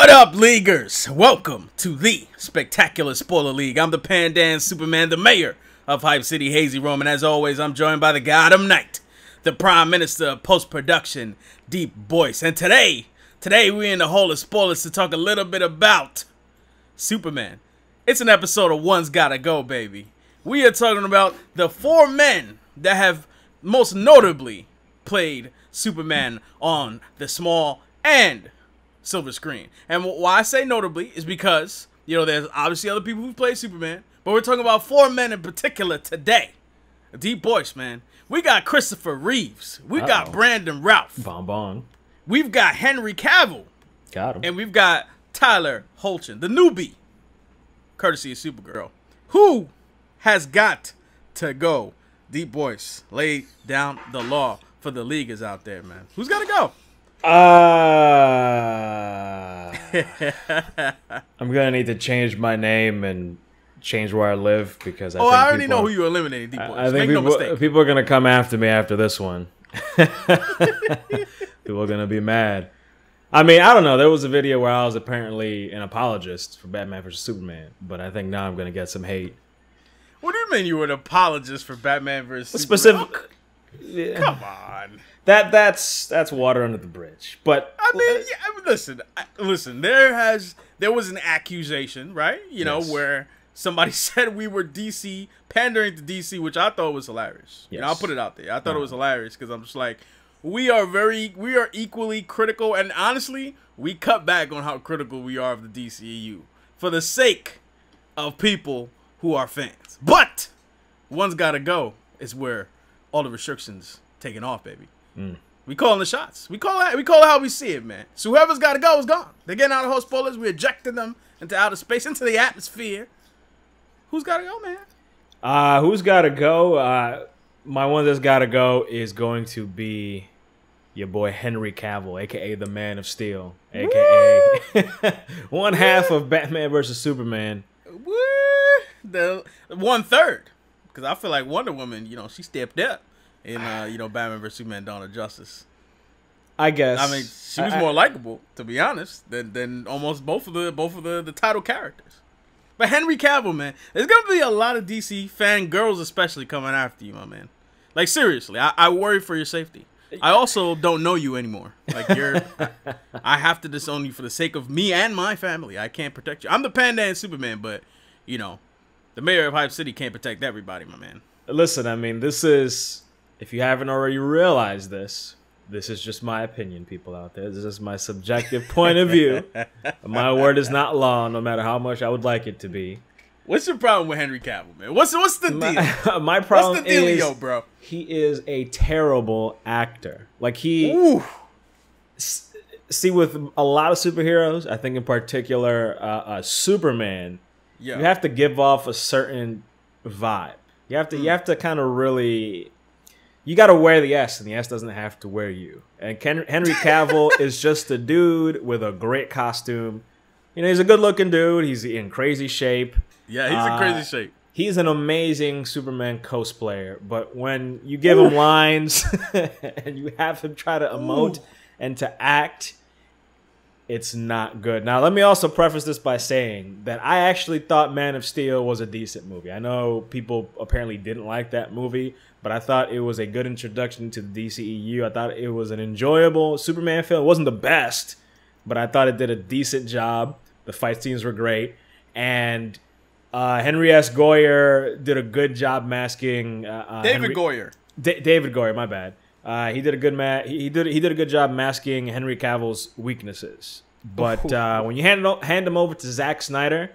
What up, Leaguers? Welcome to the Spectacular Spoiler League. I'm the Pandan Superman, the mayor of Hype City, HazyRome, and as always, I'm joined by the God of Night, the Prime Minister of Post-Production, DeepBoyce. And today we're in the Hall of Spoilers to talk a little bit about Superman. It's an episode of One's Gotta Go, baby. We are talking about the 4 men that have most notably played Superman on the small and silver screen. And why I say notably is because, you know, there's obviously other people who play Superman, but we're talking about 4 men in particular today. DeepBoyce, man. We got Christopher Reeves. We got Brandon Routh. Bon. We've got Henry Cavill. Got him. And we've got Tyler Hoechlin, the newbie, courtesy of Supergirl. Who has got to go? DeepBoyce, lay down the law for the leaguers out there, man. Who's got to go? I'm gonna need to change my name and change where I live because I already know who you eliminated, DeepBoyce. I think Make no mistake. People are gonna come after me after this one. People are gonna be mad. I mean, I don't know. There was a video where I was apparently an apologist for Batman vs Superman, but I think now I'm gonna get some hate. What do you mean you were an apologist for Batman vs Superman? Yeah. Come on. That's water under the bridge. But I mean, listen. There was an accusation, right? You know, where somebody said we were DC pandering to DC, which I thought was hilarious. Yes. You know, I'll put it out there. I thought it was hilarious because I'm just like, we are equally critical, and honestly, we cut back on how critical we are of the DCEU for the sake of people who are fans. But One's Gotta Go is where all the restrictions taking off, baby. We calling the shots. We call it how we see it, man. So whoever's got to go is gone. They're getting out of host spoilers. We ejected them into outer space, into the atmosphere. Who's got to go, man? Who's got to go? My one that's got to go is going to be your boy Henry Cavill, a.k.a. the Man of Steel, a.k.a. one half of Batman vs. Superman. Woo! The 1/3. Because I feel like Wonder Woman, you know, she stepped up in, you know, Batman vs. Superman: Dawn of Justice. I guess. I mean, she was more likable, to be honest, than almost both of the title characters. But Henry Cavill, man, there's gonna be a lot of DC fangirls, especially coming after you, my man. Like seriously, I worry for your safety. I also don't know you anymore. Like I have to disown you for the sake of me and my family. I can't protect you. I'm the Pandan Superman, but you know, the mayor of Hype City can't protect everybody, my man. Listen, I mean, this is. If you haven't already realized this is just my opinion, people out there. This is my subjective point of view. My word is not law, no matter how much I would like it to be. What's your problem with Henry Cavill, man? What's the deal? My problem What's the dealio, bro? He is a terrible actor. Like see, with a lot of superheroes, I think in particular Superman, you have to give off a certain vibe. You have to kind of really. You got to wear the S, and the S doesn't have to wear you. And Henry Cavill is just a dude with a great costume. You know, he's a good-looking dude. He's in crazy shape. Yeah, he's in crazy shape. He's an amazing Superman cosplayer. But when you give him lines and you have him try to emote and to act, it's not good. Now, let me also preface this by saying that I actually thought Man of Steel was a decent movie. I know people apparently didn't like that movie, but I thought it was a good introduction to the DCEU. I thought it was an enjoyable Superman film. It wasn't the best, but I thought it did a decent job. The fight scenes were great. And Henry S. Goyer did a good job masking... David Goyer, my bad. He did a good he did a good job masking Henry Cavill's weaknesses. But when you hand him over to Zack Snyder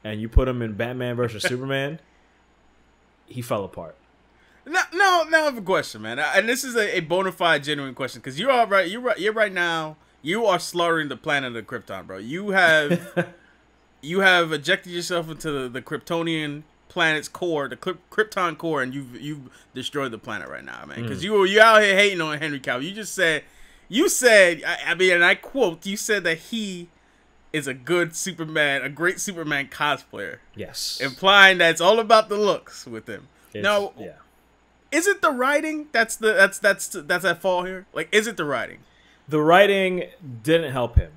and you put him in Batman vs. Superman, he fell apart. No, I have a question, man, and this is a bona fide, genuine question because you're right. You're right now. You are slaughtering the planet of Krypton, bro. You have ejected yourself into the Kryptonian planet's core, the Krypton core, and you've destroyed the planet right now, man. Because you out here hating on Henry Cavill. You said, I mean, and I quote, you said that he is a good Superman, a great Superman cosplayer. Yes, implying that it's all about the looks with him. Now, is it the writing that's at fault here? Like, is it the writing? The writing didn't help him.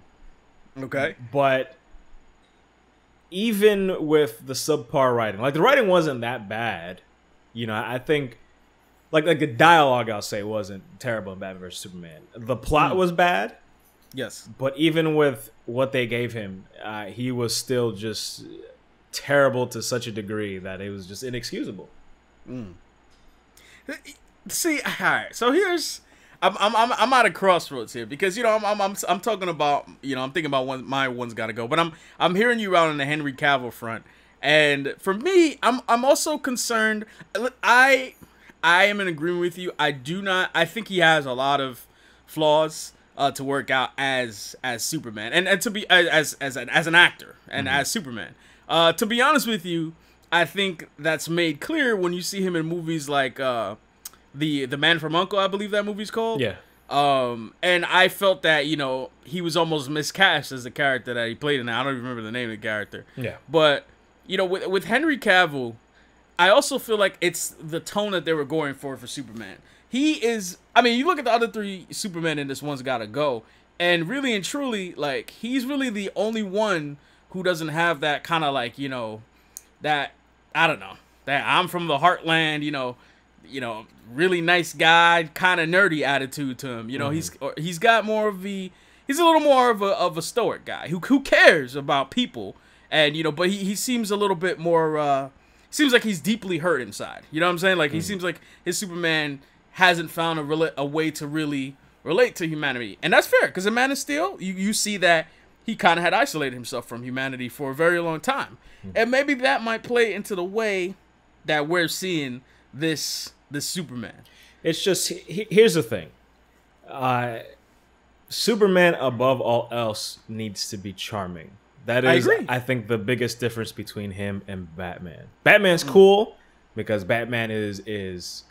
Okay. But even with the subpar writing, like the writing wasn't that bad. You know, I think like the dialogue, I'll say, wasn't terrible in Batman vs Superman. The plot was bad. Yes. But even with what they gave him, he was still just terrible to such a degree that it was just inexcusable. See, all right. So here's I'm at a crossroads here because you know I'm talking about, you know, I'm thinking about my one's got to go, but I'm hearing you out on the Henry Cavill front, and for me, I'm also concerned. I am in agreement with you. I think he has a lot of flaws to work out as Superman and to be as an actor and as Superman. To be honest with you, I think that's made clear when you see him in movies like the Man from U.N.C.L.E., I believe that movie's called. Yeah. And I felt that, you know, he was almost miscast as the character that he played in. I don't even remember the name of the character. Yeah. But, you know, with Henry Cavill, I also feel like it's the tone that they were going for Superman. He is, I mean, you look at the other three Supermen in this one's gotta go, and really and truly, like, he's really the only one who doesn't have that kind of, like, you know, that, I don't know, that I'm from the heartland, you know, really nice guy, kind of nerdy attitude to him. You know, he's got more of the, he's a little more of a stoic guy who cares about people, and, you know, but he seems a little bit more, seems like he's deeply hurt inside. You know what I'm saying? Like, he seems like his Superman hasn't found a way to really relate to humanity. And that's fair, because in Man of Steel, you see that he kind of had isolated himself from humanity for a very long time. And maybe that might play into the way that we're seeing this Superman. It's just, here's the thing. Superman, above all else, needs to be charming. That is, I think, the biggest difference between him and Batman. Batman's cool because Batman is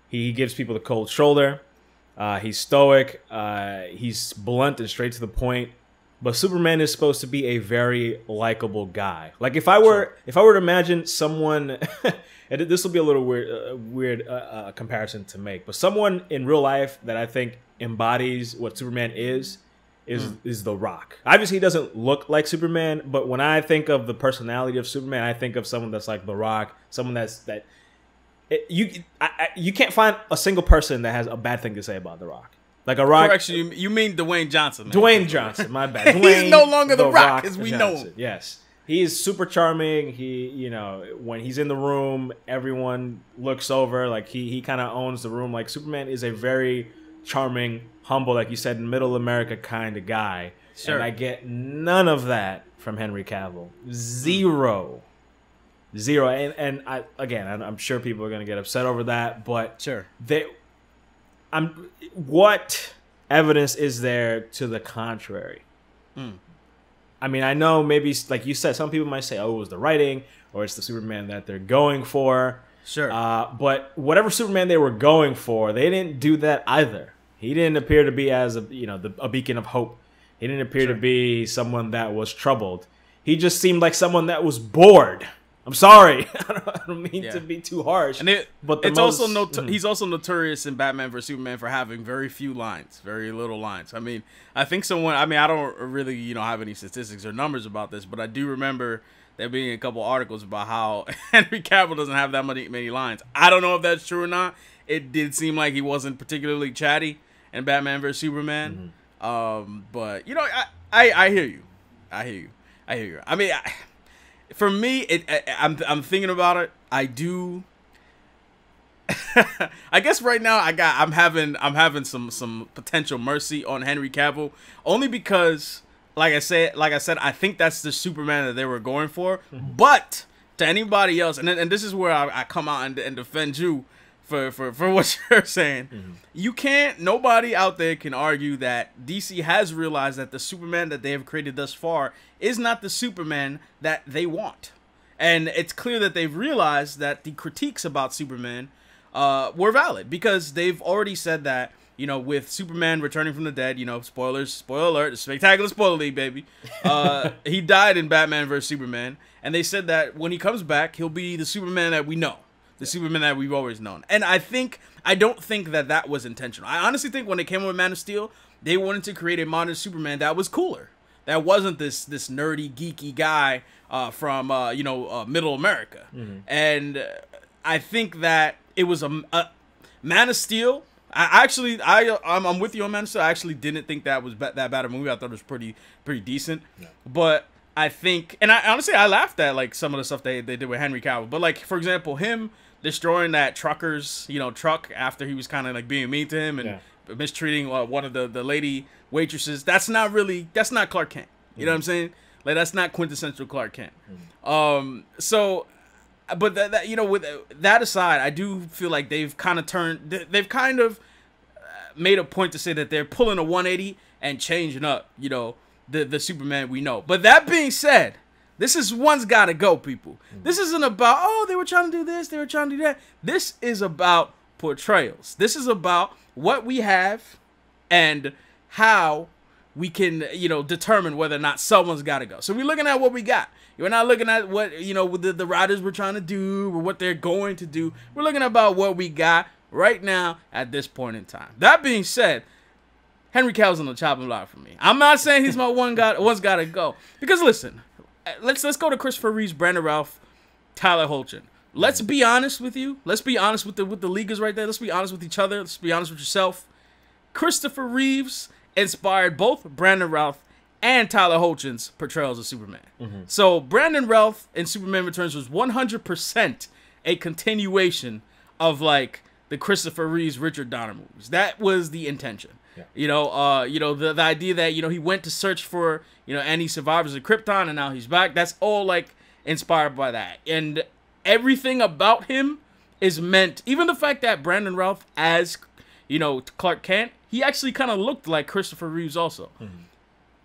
he gives people the cold shoulder. He's stoic. He's blunt and straight to the point. But Superman is supposed to be a very likable guy. Like if I were to imagine someone, and this will be a little weird comparison to make, but someone in real life that I think embodies what Superman is The Rock. Obviously, he doesn't look like Superman, but when I think of the personality of Superman, I think of someone that's like The Rock, someone you can't find a single person that has a bad thing to say about The Rock. Like a Rock. Correction, you mean Dwayne Johnson. Man. Dwayne Johnson, my bad. He's no longer The Rock as we know him. Yes. He is super charming. He, you know, when he's in the room, everyone looks over. Like he kind of owns the room. Like Superman is a very charming, humble, like you said, middle America kind of guy. Sure. And I get none of that from Henry Cavill. Zero. And I'm sure people are going to get upset over that, but sure. What evidence is there to the contrary? I mean, I know maybe, like you said, some people might say, oh, it was the writing, or it's the Superman that they're going for. Sure. But whatever Superman they were going for, they didn't do that either. He didn't appear to be as a beacon of hope. He didn't appear to be someone that was troubled. He just seemed like someone that was bored. I'm sorry. I don't mean to be too harsh. And he's also notorious in Batman vs Superman for having very few lines, very little lines. I mean, I don't really, have any statistics or numbers about this, but I do remember there being a couple articles about how Henry Cavill doesn't have that many lines. I don't know if that's true or not. It did seem like he wasn't particularly chatty in Batman vs Superman. But I hear you. I hear you. I mean, for me, I'm thinking about it. I do. I guess right now I'm having some potential mercy on Henry Cavill, only because, like I said, I think that's the Superman that they were going for. But to anybody else, and this is where I come out and defend you for what you're saying. You can't. Nobody out there can argue that DC has realized that the Superman that they have created thus far is not the Superman that they want, and it's clear that they've realized that the critiques about Superman were valid, because they've already said that, with Superman returning from the dead, spoiler alert, the spectacular spoiler league, baby. He died in Batman vs Superman, and they said that when he comes back, he'll be the Superman that we know. The Superman that we've always known. And I don't think that was intentional. I honestly think when they came up with Man of Steel, they wanted to create a modern Superman that was cooler, that wasn't this nerdy, geeky guy from Middle America. And I think that it was a Man of Steel. I'm with you on Man of Steel. I actually didn't think that was that bad a movie. I thought it was pretty decent. Yeah. But I think, and I honestly laughed at like some of the stuff they did with Henry Cavill. But like, for example, him destroying that trucker's truck after he was kind of like being mean to him and mistreating one of the lady waitresses. That's not Clark Kent. You know what I'm saying? Like, that's not quintessential Clark Kent. So, but that with that aside, I do feel like they've kind of made a point to say that they're pulling a 180 and changing up, the Superman we know. But that being said, this is one's got to go, people. This isn't about, oh, they were trying to do this, they were trying to do that. This is about portrayals. This is about what we have and how we can, determine whether or not someone's got to go. So we're looking at what we got. We're not looking at what, the writers were trying to do or what they're going to do. We're looking about what we got right now at this point in time. That being said, Henry Cavill's on the chopping block for me. I'm not saying he's my one's got to go. Because listen, let's go to Christopher Reeves, Brandon Routh, Tyler Hoechlin. Let's be honest with you. Let's be honest with the leaguers right there. Let's be honest with each other. Let's be honest with yourself. Christopher Reeves inspired both Brandon Routh and Tyler Hoechlin's portrayals of Superman. So Brandon Routh in Superman Returns was 100% a continuation of like the Christopher Reeves, Richard Donner movies. That was the intention. Yeah. The idea that he went to search for any survivors of Krypton and now he's back. That's all like inspired by that. And everything about him is meant, even the fact that Brandon Routh as Clark Kent, he actually kind of looked like Christopher Reeves also.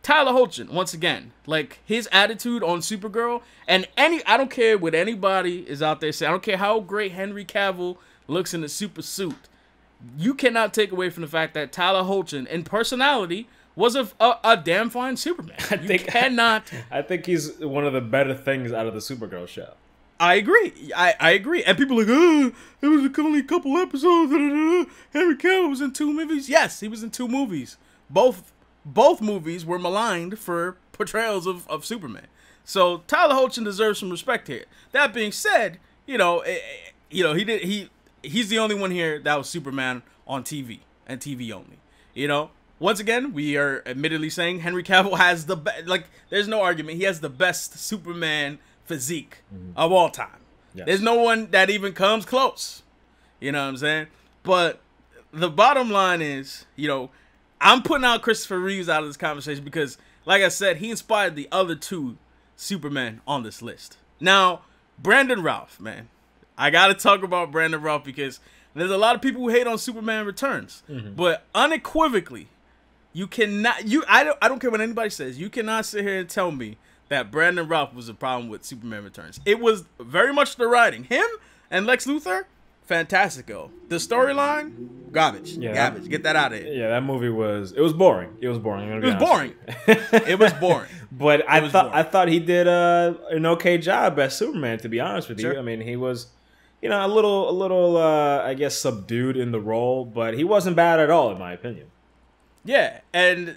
Tyler Hoechlin, once again, like his attitude on Supergirl, and I don't care what anybody is out there saying. I don't care how great Henry Cavill looks in the super suit. You cannot take away from the fact that Tyler Hoechlin, in personality, was a damn fine Superman. I think he's one of the better things out of the Supergirl show. I agree. I agree. And people are like, oh, it was only a couple episodes. Henry Cavill was in 2 movies. Yes, he was in 2 movies. Both movies were maligned for portrayals of Superman. So Tyler Hoechlin deserves some respect here. That being said, he's the only one here that was Superman on TV and TV only. Once again, we are admittedly saying Henry Cavill has the best. Like, there's no argument. He has the best Superman physique of all time. Yes. There's no one that even comes close. You know what I'm saying? But the bottom line is, I'm putting out Christopher Reeves out of this conversation because, like I said, he inspired the other 2 Supermen on this list. Now, Brandon Routh, man. I got to talk about Brandon Routh because there's a lot of people who hate on Superman Returns. But unequivocally, you cannot, I don't care what anybody says, you cannot sit here and tell me that Brandon Routh was a problem with Superman Returns. It was very much the writing. Him and Lex Luthor, fantastico. The storyline, garbage. Yeah, garbage. Get that out of here. Yeah, that movie was boring. It was boring. It was boring. It was boring. But I thought he did an okay job as Superman, to be honest with you. I mean, he was a little I guess subdued in the role, but he wasn't bad at all in my opinion. Yeah, and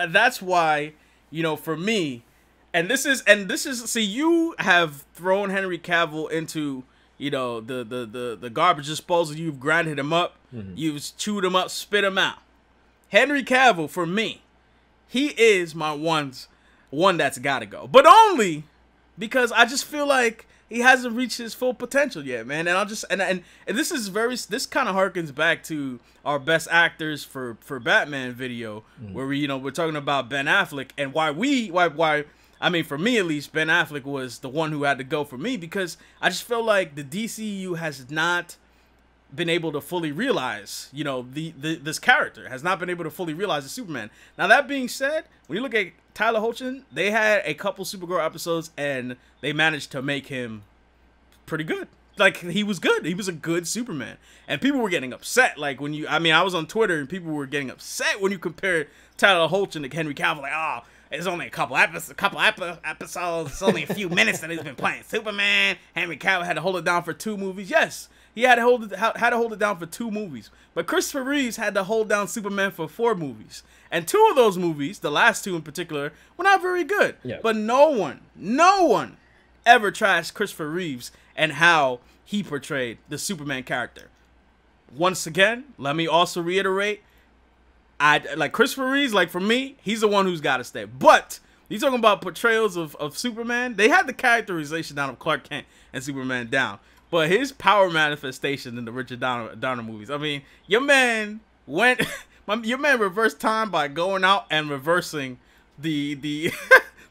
that's why, for me, and this is see, you have thrown Henry Cavill into the garbage disposal. You've grinded him up. You've chewed him up, spit him out. Henry Cavill, for me, he is my one that's got to go. But only because I just feel like he hasn't reached his full potential yet, man. And I'll just and this this kind of harkens back to our best actors for Batman video, where we're talking about Ben Affleck and why I mean, for me at least, Ben Affleck was the one who had to go for me because I just feel like the DCEU has not been able to fully realize, this character has not been able to fully realize the Superman. Now, that being said, when you look at Tyler Hoechlin, they had a couple Supergirl episodes and they managed to make him pretty good. Like, he was good. He was a good Superman. And people were getting upset. Like, I was on Twitter and people were getting upset when you compare Tyler Hoechlin to Henry Cavill. Like, oh, it's only a couple episodes. It's only a few minutes that he's been playing Superman. Henry Cavill had to hold it down for 2 movies. Yes, he had to hold it down for 2 movies. But Christopher Reeves had to hold down Superman for 4 movies. And 2 of those movies, the last 2 in particular, were not very good. Yeah. But no one ever trashed Christopher Reeves and how he portrayed the Superman character. Once again, let me also reiterate, I like Christopher Reeves, like for me, he's the one who's got to stay. But you talking about portrayals of Superman, they had the characterization down of Clark Kent and Superman down. But his power manifestation in the Richard Donner movies, I mean, your man reversed time by going out and reversing the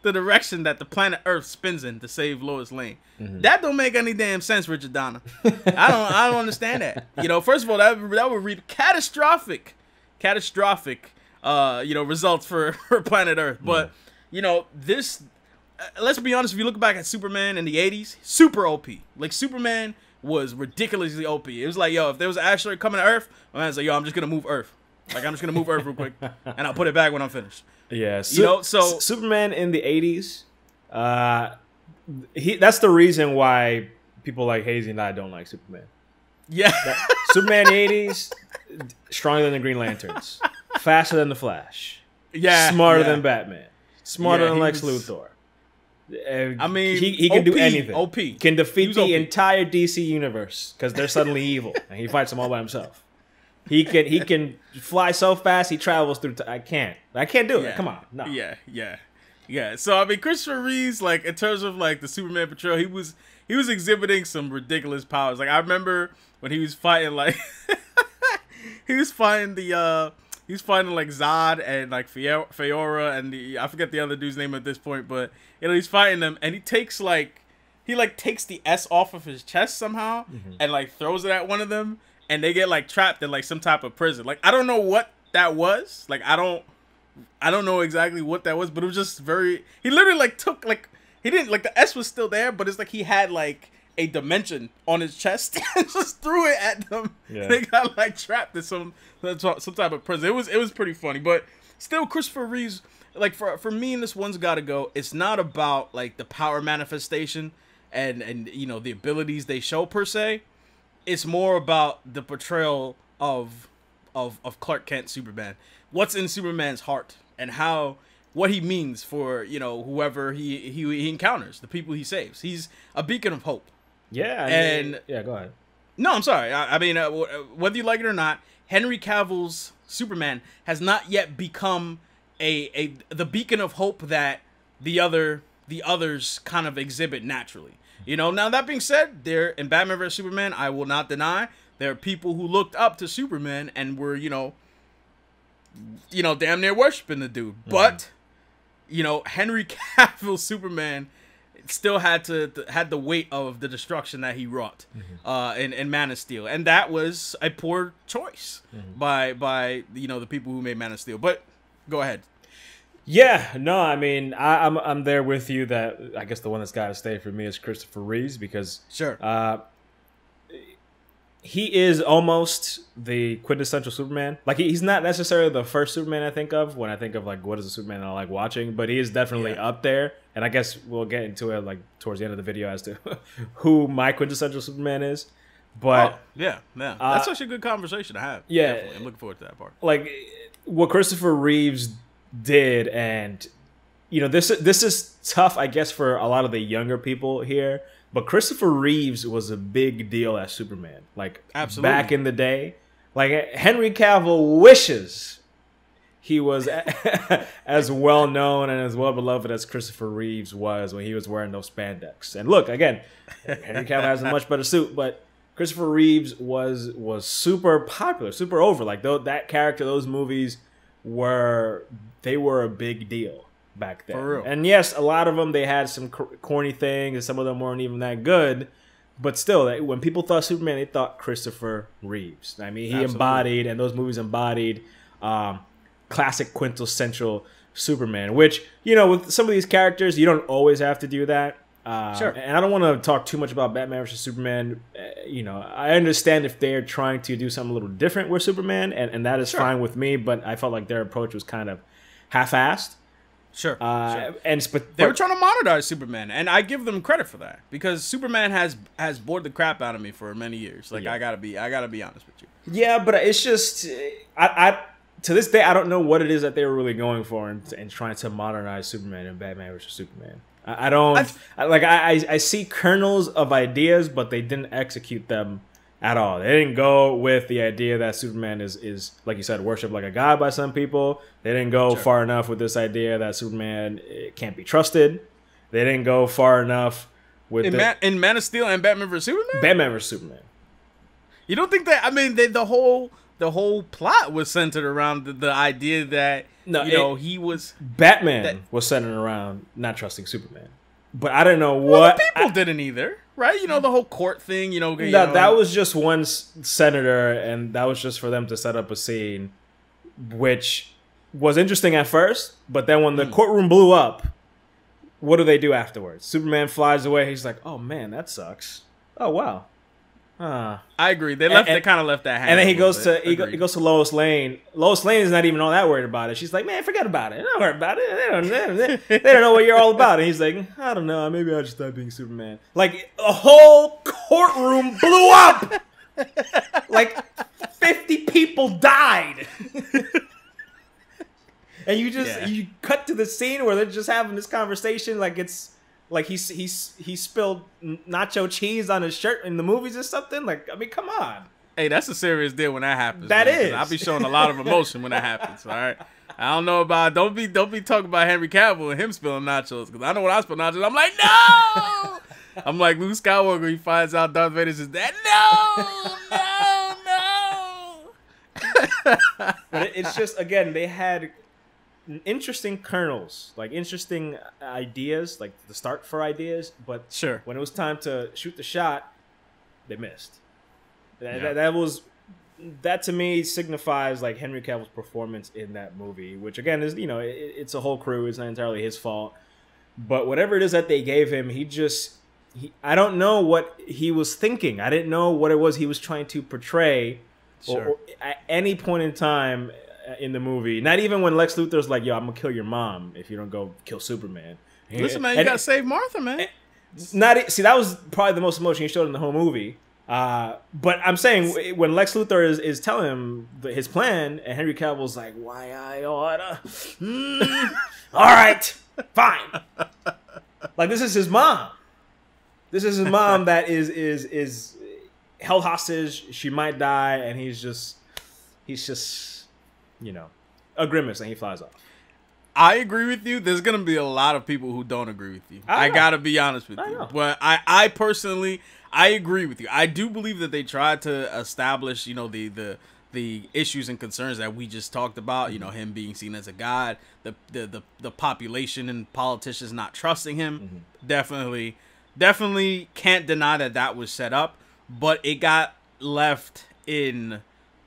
the direction that the planet Earth spins in to save Lois Lane. That don't make any damn sense, Richard Donner. I don't understand that. You know, first of all, that would reap catastrophic results for planet Earth. But you know, this let's be honest, if you look back at Superman in the 80s, super OP. Like Superman was ridiculously OP. It was like, yo, if there was an asteroid coming to Earth, my man's like, yo, I'm just gonna move Earth. Like I'm just gonna move Earth real quick and I'll put it back when I'm finished. Yeah, you know, so Superman in the 80s, that's the reason why people like Hazy and I don't like Superman. Yeah. Superman in the 80s, stronger than the Green Lanterns, faster than the Flash, smarter than Batman, smarter than Lex Luthor. I mean, he can do anything. OP. Can defeat the entire DC universe because they're suddenly evil and he fights them all by himself. He can fly so fast he travels through. I can't do it. Come on, no. Yeah. So I mean, Christopher Reeves, like in terms of like the Superman portrayal, he was exhibiting some ridiculous powers. Like I remember when he was fighting like he was fighting like Zod and like Fiora and I forget the other dude's name at this point, but you know he's fighting them and he takes the S off of his chest somehow and like throws it at one of them. And they get like trapped in like some type of prison. Like I don't know what that was. Like I don't know exactly what that was, but it was just very. He literally like took like he didn't like the S was still there, but it's like he had like a dimension on his chest and just threw it at them. Yeah. They got like trapped in some type of prison. It was pretty funny, but still Christopher Reeves. Like for me, and this one's got to go. It's not about like the power manifestation and you know the abilities they show per se. It's more about the portrayal of Clark Kent, Superman. What's in Superman's heart and what he means for, you know, whoever he encounters, the people he saves. He's a beacon of hope. Yeah. Go ahead. No, I'm sorry. I mean, whether you like it or not, Henry Cavill's Superman has not yet become the beacon of hope that the others kind of exhibit naturally. You know, now that being said, there in Batman vs Superman, I will not deny there are people who looked up to Superman and were, you know, damn near worshiping the dude. But, you know, Henry Cavill Superman still had the weight of the destruction that he wrought in Man of Steel, and that was a poor choice by you know the people who made Man of Steel. But go ahead. Yeah, no, I mean, I'm there with you that I guess the one that's got to stay for me is Christopher Reeves because he is almost the quintessential Superman. Like he's not necessarily the first Superman I think of when I think of like what is a Superman I like watching, but he is definitely up there. And I guess we'll get into it like towards the end of the video as to who my quintessential Superman is. But that's such a good conversation to have. Yeah, definitely. I'm looking forward to that part. Like what Christopher Reeves did, and you know this is tough I guess for a lot of the younger people here, but Christopher Reeves was a big deal as Superman, like absolutely back in the day. Like Henry Cavill wishes he was as well known and as well beloved as Christopher Reeves was when he was wearing those spandex. And look, again, Henry Cavill has a much better suit, but Christopher Reeves was super popular, super over. Like that character, those movies were a big deal back then. For real. And yes, a lot of them, they had some corny things, and some of them weren't even that good. But still, when people thought Superman, they thought Christopher Reeves. I mean, he embodied, and those movies embodied classic quintessential Superman, which, you know, with some of these characters, you don't always have to do that. Sure. And I don't want to talk too much about Batman vs. Superman. You know, I understand if they're trying to do something a little different with Superman, and that is fine with me, but I felt like their approach was kind of half-assed. Sure. And they were trying to modernize Superman, and I give them credit for that because Superman has bored the crap out of me for many years. Like I gotta be honest with you. Yeah, but it's just I to this day I don't know what it is that they were really going for and trying to modernize Superman and Batman vs Superman. I see kernels of ideas, but they didn't execute them at all. They didn't go with the idea that Superman is like you said, worshipped like a god by some people. They didn't go far enough with this idea that Superman can't be trusted. They didn't go far enough with in Man of Steel and Batman vs Superman. Batman vs Superman. You don't think that? I mean, the whole plot was centered around the idea that he was Batman was centered around not trusting Superman. But I don't know what people didn't either. Right, the whole court thing. That was just one senator, and that was just for them to set up a scene, which was interesting at first. But then when the courtroom blew up, what do they do afterwards? Superman flies away. He's like, "Oh man, that sucks. Oh wow." I agree. They kind of left that hanging. And then he goes to Lois Lane. Lois Lane is not even all that worried about it. She's like, "Man, forget about it. Don't worry about it. They don't know what you're all about." And he's like, "I don't know. Maybe I'll just stop being Superman." Like a whole courtroom blew up. Like 50 people died. And you cut to the scene where they're just having this conversation like it's like he spilled nacho cheese on his shirt in the movies or something. Like, I mean, come on. Hey, that's a serious deal when that happens. That is. I'll be showing a lot of emotion when that happens. All right. I don't know about. Don't be talking about Henry Cavill and him spilling nachos because I know when I spill nachos, I'm like, no. I'm like Luke Skywalker. He finds out Darth Vader's his dad. No. But it's just again they had interesting kernels, like interesting ideas, like the start for ideas, but when it was time to shoot the shot, they missed. That to me signifies like Henry Cavill's performance in that movie, which again is it's a whole crew. It's not entirely his fault, but whatever it is that they gave him, I don't know what he was thinking. I didn't know what it was he was trying to portray, or at any point in time in the movie. Not even when Lex Luthor's like, "Yo, I'm gonna kill your mom if you don't go kill Superman." Listen, man, you gotta save Martha, man. That was probably the most emotion he showed in the whole movie. But I'm saying when Lex Luthor is telling him his plan, and Henry Cavill's like, "Why I oughta? All right, fine." Like this is his mom. This is his mom that is held hostage. She might die, and he's just a grimace, and he flies off. I agree with you. There's gonna be a lot of people who don't agree with you. I gotta be honest with you. But I personally, I agree with you. I do believe that they tried to establish, the issues and concerns that we just talked about. Him being seen as a god, the population and politicians not trusting him. Definitely can't deny that was set up, but it got left in.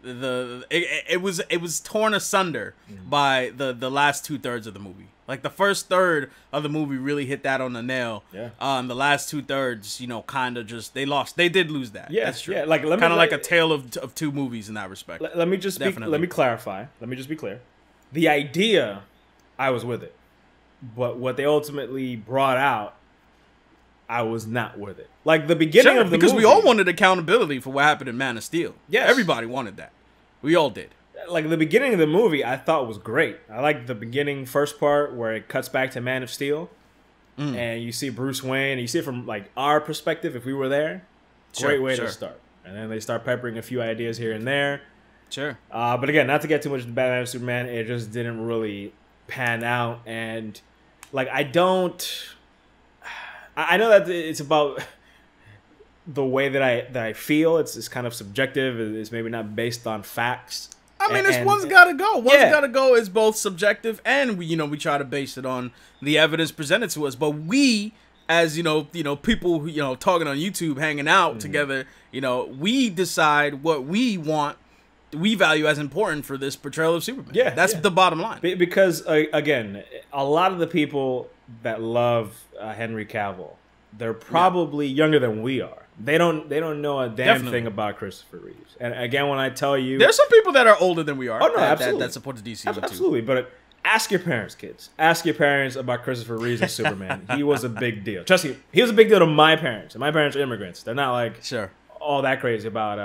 It was torn asunder by the last 2/3 of the movie. Like the first third of the movie really hit that on the nail. Yeah. The last 2/3, kind of just they did lose that. Yeah, that's true. Yeah, like kind of like a tale of two movies in that respect. Let me just let me clarify. Let me just be clear. The idea, I was with it, but what they ultimately brought out, I was not with it. Like the beginning of the because movie, we all wanted accountability for what happened in Man of Steel. Yeah, everybody wanted that. We all did. Like the beginning of the movie, I thought was great. I like the beginning first part where it cuts back to Man of Steel, and you see Bruce Wayne. And you see it from like our perspective if we were there. Great way to start. And then they start peppering a few ideas here and there. Sure. But again, not to get too much into Batman and Superman, it just didn't really pan out. And like I know that it's about the way that I feel. It's kind of subjective. It's maybe not based on facts. I mean, one's got to go. One's got to go is both subjective and we try to base it on the evidence presented to us. But we, as people talking on YouTube, hanging out together, we decide what we value as important for this portrayal of Superman. Yeah, that's the bottom line. Because again, a lot of the people that love Henry Cavill, they're probably younger than we are. They don't know a damn thing about Christopher Reeves. And again, when I tell you, there's some people that are older than we are. Oh no, absolutely. That support the DCEU too. Absolutely, but Ask your parents, kids. Ask your parents about Christopher Reeves as Superman. He was a big deal. Trust me, he was a big deal to my parents. And my parents are immigrants. They're not like all that crazy about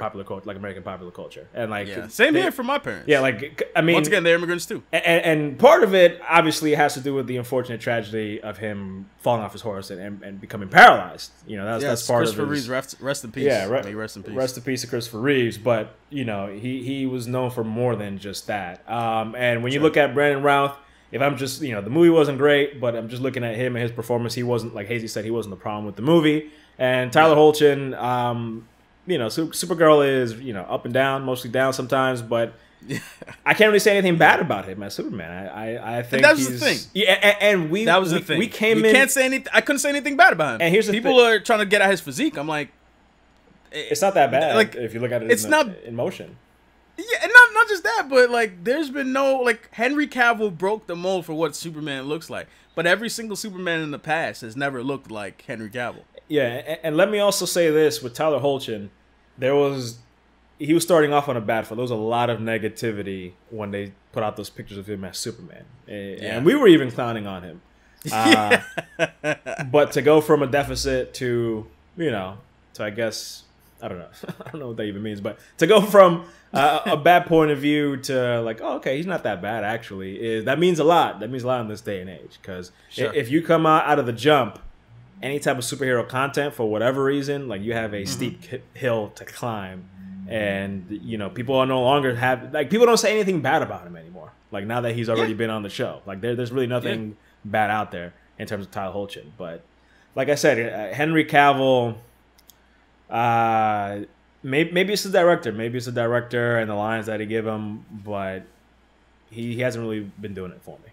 popular culture, like American popular culture. And like same here for my parents. Yeah, like I mean, once again, they're immigrants too. And part of it obviously has to do with the unfortunate tragedy of him falling off his horse and becoming paralyzed. You know, that's part Christopher of his, Reeves. Rest in peace. Yeah, rest in peace. Rest in peace to Christopher Reeves. But you know, he was known for more than just that. And when you look at Brandon Routh, if I'm just, you know, the movie wasn't great, but I'm just looking at him and his performance, he wasn't, like Hazy said, he wasn't the problem with the movie. And Tyler Hoechlin, you know, Supergirl is, you know, up and down, mostly down sometimes, but I can't really say anything bad about him as Superman. I think that was the thing. Yeah, and that was the thing. We came in. Can't say anything. I couldn't say anything bad about him. And here's the people are trying to get at his physique. I'm like, it's not that bad. Like, if you look at it, in motion. Yeah, and not just that, but like, there's been no, like, Henry Cavill broke the mold for what Superman looks like, but every single Superman in the past has never looked like Henry Cavill. Yeah, and let me also say this with Tyler Hoechlin, he was starting off on a bad foot. There was a lot of negativity when they put out those pictures of him as Superman, and we were even clowning on him. But to go from a deficit to, you know, to I guess, I don't know. I don't know what that even means, but to go from a bad point of view to like, oh, okay, he's not that bad actually, that means a lot. That means a lot in this day and age, because if you come out of the jump, any type of superhero content for whatever reason, like you have a steep hill to climb, and you know people are no longer people don't say anything bad about him anymore. Like now that he's already been on the show, like there's really nothing bad out there in terms of Tyler Hoechlin. But like I said, Henry Cavill. Maybe it's the director. Maybe it's the director and the lines that he give him, but he hasn't really been doing it for me.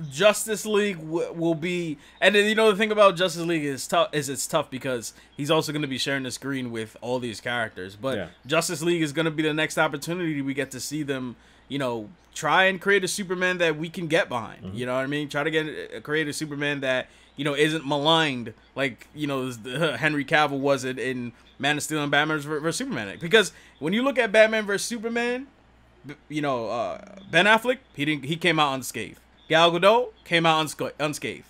Justice League will be, and then, you know, the thing about Justice League is it's tough because he's also going to be sharing the screen with all these characters. But Justice League is going to be the next opportunity we get to see them, you know, try and create a Superman that we can get behind. You know what I mean? Try to create a Superman that, you know, isn't maligned like, you know, Henry Cavill was it in Man of Steel and Batman vs Superman. Because when you look at Batman vs Superman, you know, Ben Affleck, he came out unscathed. Gal Gadot came out unscathed.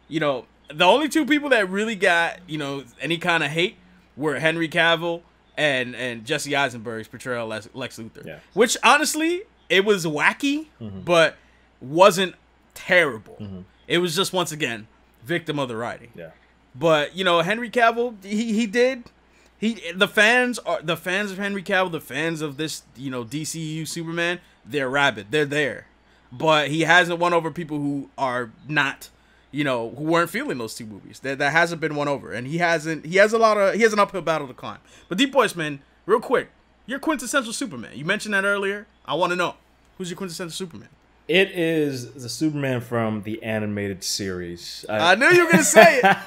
You know, the only two people that really got, you know, any kind of hate were Henry Cavill and Jesse Eisenberg's portrayal as Lex Luthor. Yeah. Which, honestly, it was wacky, but wasn't terrible. It was just, once again, victim of the writing. Yeah. But, you know, Henry Cavill, the fans of Henry Cavill, the fans of this, you know, DCEU Superman, they're rabid. They're there. But he hasn't won over people who are not, you know, who weren't feeling those two movies. That hasn't been won over, and he has an uphill battle to climb. But DeepBoyce, man, real quick, your quintessential Superman. You mentioned that earlier. I want to know, who's your quintessential Superman? It is the Superman from the animated series. I knew you were gonna say it.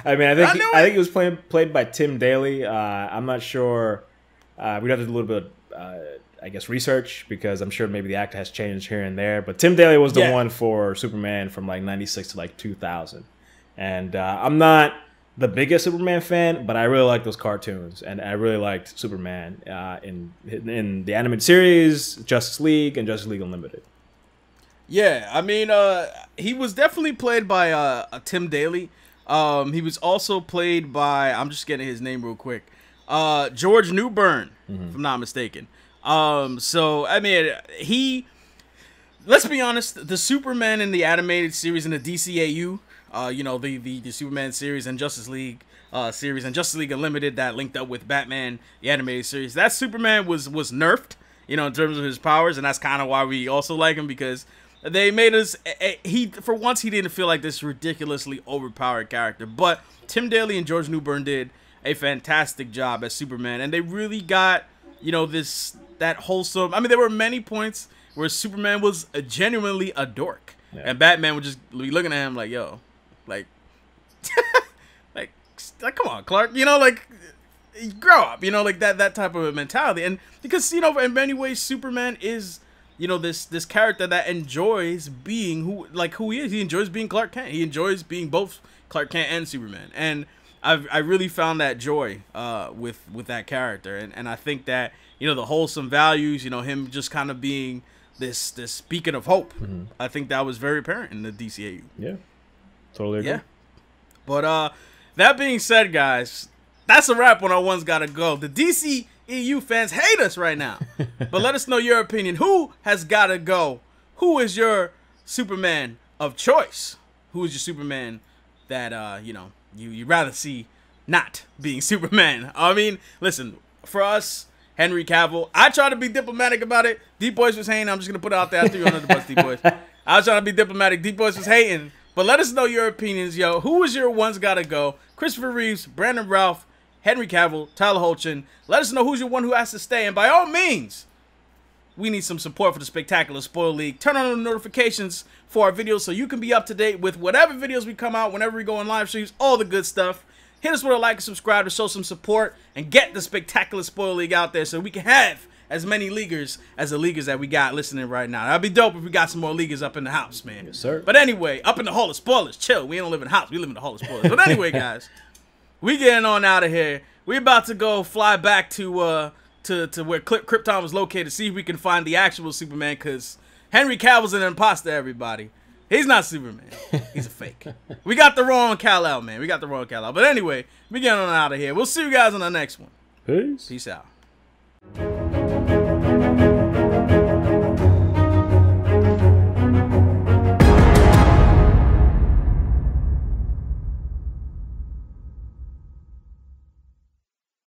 I mean, I think he was played by Tim Daly. I'm not sure. We'd have to do a little bit of, I guess, research, because I'm sure maybe the actor has changed here and there. But Tim Daly was the one for Superman from like 96 to like 2000. And I'm not the biggest Superman fan, but I really like those cartoons, and I really liked Superman in the animated series, Justice League, and Justice League Unlimited. Yeah, I mean, he was definitely played by Tim Daly. He was also played by, I'm just getting his name real quick, George Newbern, if I'm not mistaken. So, I mean, let's be honest, the Superman in the animated series in the DCEU, you know, the Superman series and Justice League series and Justice League Unlimited that linked up with Batman, the animated series, that Superman was nerfed, you know, in terms of his powers, and that's kind of why we also like him, because they made us, for once, he didn't feel like this ridiculously overpowered character. But Tim Daly and George Newbern did a fantastic job as Superman, and they really got, you know, that wholesome. I mean, there were many points where Superman was genuinely a dork, and Batman would just be looking at him like, yo, like, like, come on, Clark, you know, like, grow up, you know, like that type of a mentality. And because, you know, in many ways, Superman is, you know, this character that enjoys being who he is. He enjoys being Clark Kent. He enjoys being both Clark Kent and Superman. And I really found that joy with that character. And I think that, you know, the wholesome values, you know, him just kind of being this beacon of hope. I think that was very apparent in the DCEU. Yeah, totally agree. Yeah. But that being said, guys, that's a wrap on our One's Gotta Go. The DCEU fans hate us right now. But let us know your opinion. Who has gotta go? Who is your Superman of choice? Who is your Superman that you'd rather see not being Superman? I mean, listen, for us, Henry Cavill, I try to be diplomatic about it. DeepBoyce was hating. I'm just gonna put it out there. I threw you under the bus, DeepBoyce. I was trying to be diplomatic. DeepBoyce was hating. But let us know your opinions, yo. Who is your One's Gotta Go? Christopher Reeves, Brandon Routh, Henry Cavill, Tyler Hoechlin. Let us know who's your one who has to stay. And by all means, we need some support for the Spectacular Spoiler League. Turn on the notifications for our videos so you can be up to date with whatever videos we come out, whenever we go on live streams, all the good stuff. Hit us with a like and subscribe to show some support and get the Spectacular Spoiler League out there so we can have as many leaguers as the leaguers that we got listening right now. That'd be dope if we got some more leaguers up in the house, man. Yes, sir. But anyway, up in the Hall of Spoilers. Chill. We don't live in the house. We live in the Hall of Spoilers. But anyway, guys, we getting on out of here. We about to go fly back to where Krypton was located, see if we can find the actual Superman, because Henry Cavill's an imposter, everybody. He's not Superman. He's a fake. We got the wrong Kal-El, man. We got the wrong Kal-El. But anyway, we getting on out of here. We'll see you guys on the next one. Peace. Peace out.